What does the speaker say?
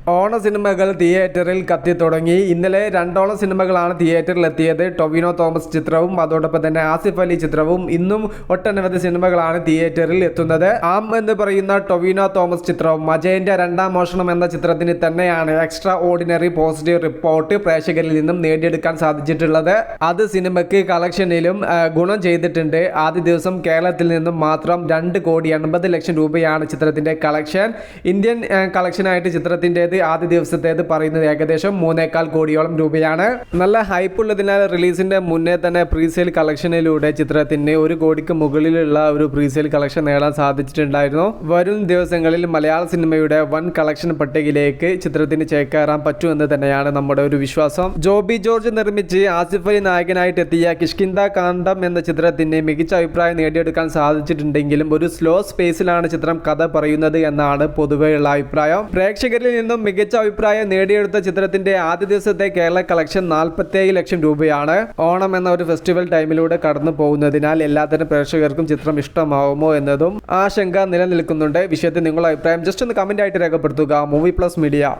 ഓണ സിനിമകൾ തിയേറ്ററിൽ കത്തി തുടങ്ങി. ഇന്നലെ രണ്ടോളം സിനിമകളാണ് തിയേറ്ററിൽ എത്തിയത്. ടൊവിനോ തോമസ് ചിത്രവും അതോടൊപ്പം തന്നെ ആസിഫ് അലി ചിത്രവും. ഇന്നും ഒട്ടനവധി സിനിമകളാണ് തിയേറ്ററിൽ എത്തുന്നത്. ആം എന്ന് പറയുന്ന ടൊവിനോ തോമസ് ചിത്രവും അജയന്റെ രണ്ടാം മോഷണം എന്ന ചിത്രത്തിന് തന്നെയാണ് എക്സ്ട്രാ ഓർഡിനറി പോസിറ്റീവ് റിപ്പോർട്ട് പ്രേക്ഷകരിൽ നിന്നും നേടിയെടുക്കാൻ സാധിച്ചിട്ടുള്ളത്. അത് സിനിമയ്ക്ക് കളക്ഷനിലും ഗുണം ചെയ്തിട്ടുണ്ട്. ആദ്യ ദിവസം കേരളത്തിൽ നിന്നും മാത്രം 2,80,00,000 രൂപയാണ് ചിത്രത്തിന്റെ കളക്ഷൻ. ഇന്ത്യൻ കളക്ഷനായിട്ട് ചിത്രത്തിൻ്റെത് ആദ്യ ദിവസത്തേത് പറയുന്നത് ഏകദേശം 3.25 കോടിയോളം രൂപയാണ്. നല്ല ഹൈപ്പ് ഉള്ളതിനാൽ റിലീസിന്റെ മുന്നേ തന്നെ പ്രീസെയിൽ കളക്ഷനിലൂടെ ചിത്രത്തിന് 1 കോടിക്ക് മുകളിലുള്ള ഒരു പ്രീസെയിൽ കളക്ഷൻ നേടാൻ സാധിച്ചിട്ടുണ്ടായിരുന്നു. വരും ദിവസങ്ങളിൽ മലയാള സിനിമയുടെ വൻ കളക്ഷൻ പട്ടികയിലേക്ക് ചിത്രത്തിന് ചേക്കേറാൻ പറ്റുമെന്ന് തന്നെയാണ് നമ്മുടെ ഒരു വിശ്വാസം. ജോബി ജോർജ് നിർമ്മിച്ച് ആസിഫ് അലി നായകനായിട്ട് എത്തിയ കിഷ്കിന്ദ കാണ്ഡം എന്ന ചിത്രത്തിന് മികച്ച അഭിപ്രായം നേടിയെടുക്കാൻ സാധിച്ചിട്ടുണ്ടെങ്കിലും ഒരു സ്ലോ സ്പേസിലാണ് ചിത്രം കഥ പറയുന്നത് എന്നാണ് പൊതുവെയുള്ള അഭിപ്രായം. പ്രേക്ഷകരിൽ നിന്നും മികച്ച അഭിപ്രായം നേടിയെടുത്ത ചിത്രത്തിന്റെ ആദ്യ ദിവസത്തെ കേരള കളക്ഷൻ 47 ലക്ഷം രൂപയാണ്. ഓണം എന്ന ഒരു ഫെസ്റ്റിവൽ ടൈമിലൂടെ കടന്നു പോകുന്നതിനാൽ എല്ലാത്തരം പ്രേക്ഷകർക്കും ചിത്രം ഇഷ്ടമാവുമോ എന്നതും ആശങ്ക നിലനിൽക്കുന്നുണ്ട്. വിഷയത്തിൽ നിങ്ങളുടെ അഭിപ്രായം ജസ്റ്റ് ഒന്ന് കമന്റ് ആയിട്ട് രേഖപ്പെടുത്തുക. Movie plus media.